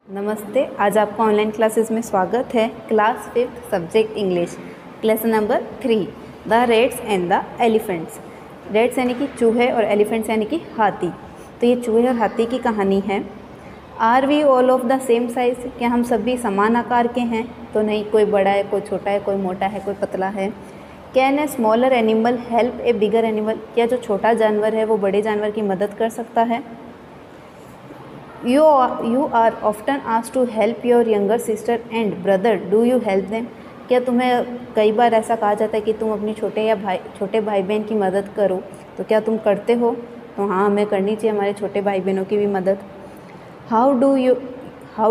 नमस्ते। आज आपका ऑनलाइन क्लासेस में स्वागत है। Class 5th subject English, lesson number 3 the rates and the elephants. Rates यानी कि चूहे और एलिफेंट्स यानी कि हाथी। तो ये चूहे और हाथी की कहानी है। Are we all of the same size, क्या हम सभी समान आकार के हैं? तो नहीं, कोई बड़ा है, कोई छोटा है, कोई मोटा है, कोई पतला है। Can a smaller animal help A bigger animal, क्या जो छोटा जानवर है वो बड़े जानवर की मदद कर सकता है? You are often asked to help your younger sister and brother. Do you help them? क्या तुम्हें कई बार ऐसा कहा जाता है कि तुम अपनी छोटे भाई बहन की मदद करो, तो क्या तुम करते हो? तो हाँ, हमें करनी चाहिए हमारे छोटे भाई बहनों की भी मदद। How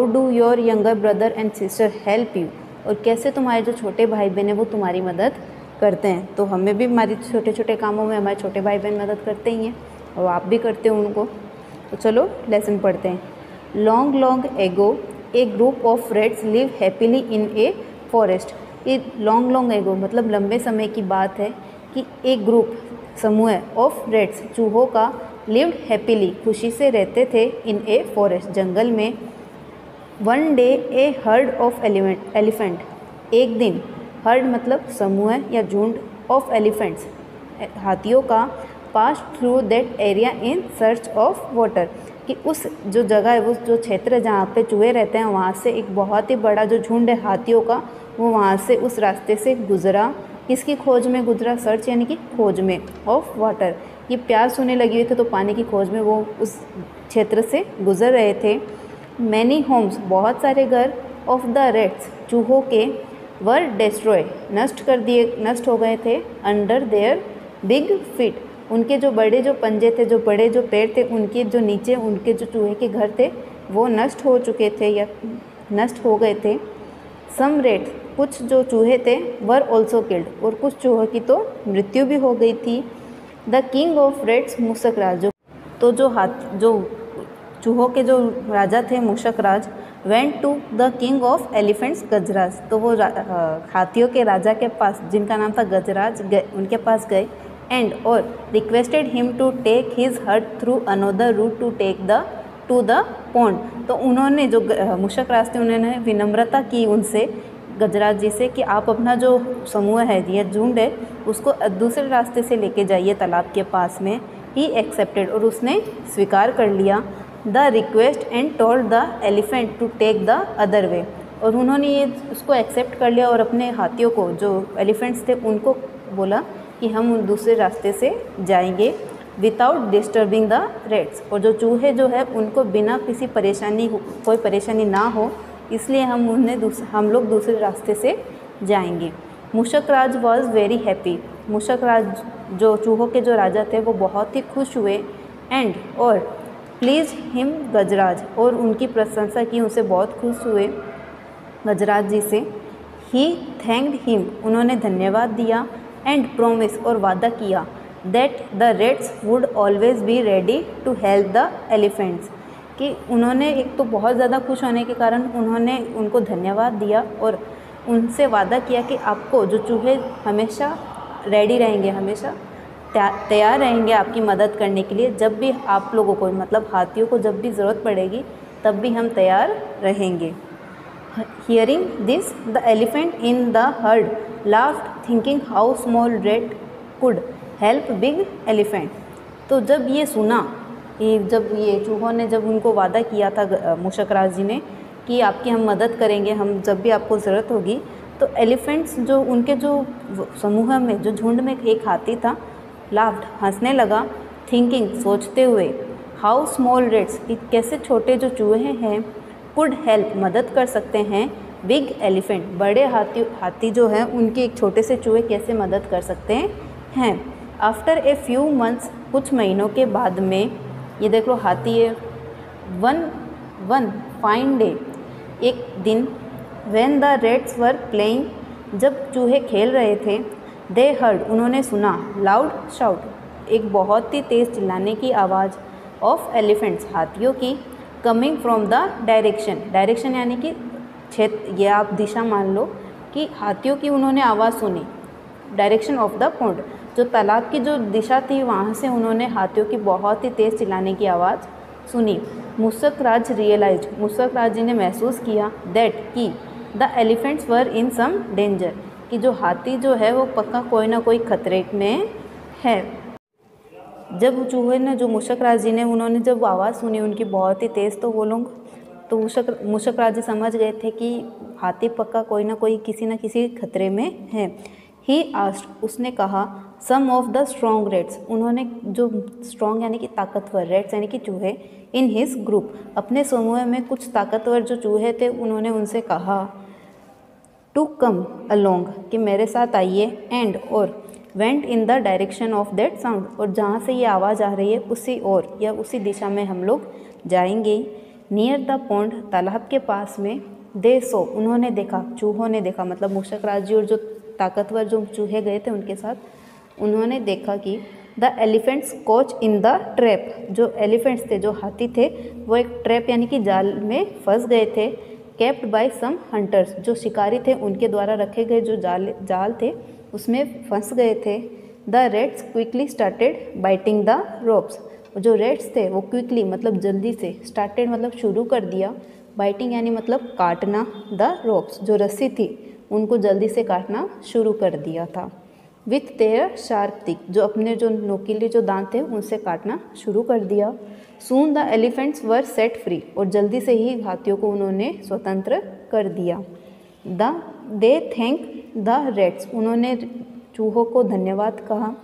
do your younger brother and sister help you, और कैसे तुम्हारे जो छोटे भाई बहन हैं वो तुम्हारी मदद करते हैं? तो हमें भी हमारे छोटे छोटे कामों में हमारे छोटे भाई बहन मदद करते ही हैं, और आप भी करते हो उनको। तो चलो लेसन पढ़ते हैं। Long long ago A group of rates live happily in a forest. ये लॉन्ग एगो मतलब लंबे समय की बात है कि एक ग्रुप समूह ऑफ रेट्स चूहों का लिव्ड हैप्पीली खुशी से रहते थे इन ए फॉरेस्ट जंगल में। One day A heard of elephant एक दिन, हर्ड मतलब समूह या झुंड, ऑफ एलिफेंट्स हाथियों का, pass through that area in search of water, कि उस जो जगह है, वो जो क्षेत्र जहाँ पे चूहे रहते हैं वहाँ से एक बहुत ही बड़ा जो झुंड है हाथियों का, वो वहाँ से उस रास्ते से गुजरा। किसकी खोज में गुजरा? सर्च यानी कि खोज में, ऑफ वाटर। ये प्यास होने लगी हुई थी तो पानी की खोज में वो उस क्षेत्र से गुजर रहे थे। मैनी होम्स बहुत सारे घर, ऑफ द रेट्स चूहों के, वर डिस्ट्रॉय नष्ट हो गए थे, अंडर देयर बिग फीट उनके जो बड़े जो पंजे थे, जो बड़े जो पैर थे, उनके जो नीचे उनके जो चूहे के घर थे वो नष्ट हो चुके थे या नष्ट हो गए थे। सम रेट्स कुछ जो चूहे थे, वर ऑल्सो किल्ड, और कुछ चूहों की तो मृत्यु भी हो गई थी। The king of rats Mushak Raj, तो जो चूहों के जो राजा थे Mushak Raj, went to the king of elephants Gajraj, तो वो हाथियों के राजा के पास जिनका नाम था गजराज उनके पास गए, एंड और requested him to take his herd through another route to the pond. तो उन्होंने जो मूषक राज थे उन्होंने विनम्रता की उनसे, गजराज जी से, कि आप अपना जो समूह है या झुंड है उसको दूसरे रास्ते से लेके जाइए तालाब के पास में। ही एक्सेप्टेड, और उसने स्वीकार कर लिया the request and told the elephant to take the other way, और उन्होंने ये उसको एक्सेप्ट कर लिया और अपने हाथियों को जो एलिफेंट्स थे उनको बोला कि हम उन दूसरे रास्ते से जाएंगे, विदाउट डिस्टर्बिंग द रेट्स, और जो चूहे जो है उनको बिना किसी कोई परेशानी ना हो, इसलिए हम लोग दूसरे रास्ते से जाएंगे। मूषक राज वॉज वेरी हैप्पी, मूषक राज जो चूहों के जो राजा थे वो बहुत ही खुश हुए, एंड और प्लीज हिम गजराज, और उनकी प्रशंसा की, उनसे बहुत खुश हुए गजराज जी से। ही थैंक्ड हिम, उन्होंने धन्यवाद दिया, एंड प्रोमिस, और वादा किया, that the rats would always be ready to help the elephants, कि उन्होंने एक तो बहुत ज़्यादा खुश होने के कारण उन्होंने उनको धन्यवाद दिया और उनसे वादा किया कि आपको जो चूहे हमेशा रेडी रहेंगे, हमेशा तैयार रहेंगे आपकी मदद करने के लिए, जब भी आप लोगों को मतलब हाथियों को जब भी ज़रूरत पड़ेगी तब भी हम तैयार रहेंगे। Hearing this, the elephant in the herd laughed, thinking how small rat could help big elephant. तो जब ये सुना, जब ये चूहों ने जब उनको वादा किया था मूषक राज जी ने कि आपकी हम मदद करेंगे, हम जब भी आपको ज़रूरत होगी, तो एलिफेंट्स जो उनके जो समूह में जो झुंड में एक हाथी था, लाफ्ड हंसने लगा, थिंकिंग सोचते हुए, हाउ स्मॉल रेट्स कि कैसे छोटे जो चूहे हैं, कुड हेल्प मदद कर सकते हैं, बिग एलिफेंट बड़े हाथी जो हैं उनके एक छोटे से चूहे कैसे मदद कर सकते हैं। आफ्टर ए फ्यू मंथ्स कुछ महीनों के बाद में, ये देख लो हाथी है, वन फाइन डे एक दिन, when the rates were playing जब चूहे खेल रहे थे, दे हर्ड उन्होंने सुना, लाउड शाउट एक बहुत ही तेज़ चिल्लाने की आवाज़, ऑफ एलिफेंट्स हाथियों की, कमिंग फ्रॉम द डायरेक्शन यानी कि क्षेत्र, ये आप दिशा मान लो कि हाथियों की उन्होंने आवाज़ सुनी, डायरेक्शन ऑफ द पॉन्ड जो तालाब की जो दिशा थी वहाँ से उन्होंने हाथियों की बहुत ही तेज़ चिल्लाने की आवाज़ सुनी। मूसक राज रियलाइज, मूसक राज जी ने महसूस किया दैट कि the elephants were in some danger, कि जो हाथी जो है वो पक्का कोई ना कोई खतरे में है। जब चूहे ने, जो मूसक राज जी ने, उन्होंने जब आवाज़ सुनी उनकी बहुत ही तेज़, तो वो लोग, तो मूसक राज जी समझ गए थे कि हाथी पक्का कोई ना कोई किसी न किसी खतरे में है। ही आस्क्ड, उसने कहा, सम ऑफ द स्ट्रॉन्ग रेट्स, उन्होंने जो स्ट्रॉन्ग यानी कि ताकतवर, रेट्स यानी कि चूहे, इन हिज ग्रुप, अपने समूह में कुछ ताकतवर जो चूहे थे उन्होंने उनसे कहा, टू कम अलोंग, कि मेरे साथ आइए, एंड और went in the direction of that sound, और जहाँ से ये आवाज़ आ रही है उसी ओर या उसी दिशा में हम लोग जाएंगे। नियर द पॉन्ड, तालाब के पास में, दे सो, उन्होंने देखा, चूहों ने देखा, मतलब मूसक राज जी और जो ताकतवर जो चूहे गए थे उनके साथ, उन्होंने देखा कि the elephants coach in the trap, जो एलिफेंट्स थे, जो हाथी थे, वो एक ट्रैप यानी कि जाल में फंस गए थे। केप्ट बाय सम हंटर्स, जो शिकारी थे उनके द्वारा रखे गए जो जाल थे उसमें फंस गए थे। The rates quickly started biting the ropes, जो रेट्स थे वो क्विकली मतलब जल्दी से, स्टार्टेड मतलब शुरू कर दिया, बाइटिंग यानी मतलब काटना, द रोप्स जो रस्सी थी उनको जल्दी से काटना शुरू कर दिया था। विथ देयर शार्प टिक, जो अपने जो नोकीले जो दांत थे उनसे काटना शुरू कर दिया। Soon the elephants were set free, और जल्दी से ही हाथियों को उन्होंने स्वतंत्र कर दिया। दे थैंक द रेट्स, उन्होंने चूहों को धन्यवाद कहा,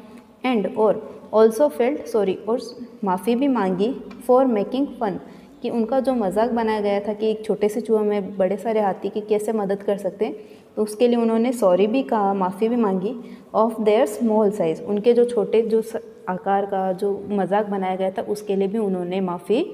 एंड और ऑल्सो फेल्ट सॉरी, और माफ़ी भी मांगी, फॉर मेकिंग फन, कि उनका जो मजाक बनाया गया था कि एक छोटे से चूहे में बड़े सारे हाथी की कैसे मदद कर सकते हैं, तो उसके लिए उन्होंने सॉरी भी कहा, माफ़ी भी मांगी। ऑफ देयर स्मॉल साइज़, उनके जो छोटे जो आकार का जो मजाक बनाया गया था उसके लिए भी उन्होंने माफ़ी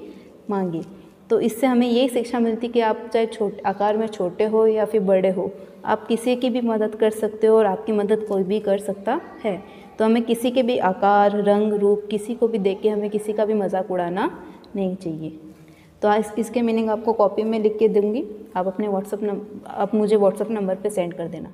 मांगी। तो इससे हमें यही शिक्षा मिलती कि आप चाहे छोटे आकार में छोटे हो या फिर बड़े हो, आप किसी की भी मदद कर सकते हो और आपकी मदद कोई भी कर सकता है। तो हमें किसी के भी आकार, रंग, रूप, किसी को भी देख के हमें किसी का भी मजाक उड़ाना नहीं चाहिए। तो इसके मीनिंग आपको कॉपी में लिख के दूँगी, आप मुझे व्हाट्सएप नंबर पे सेंड कर देना।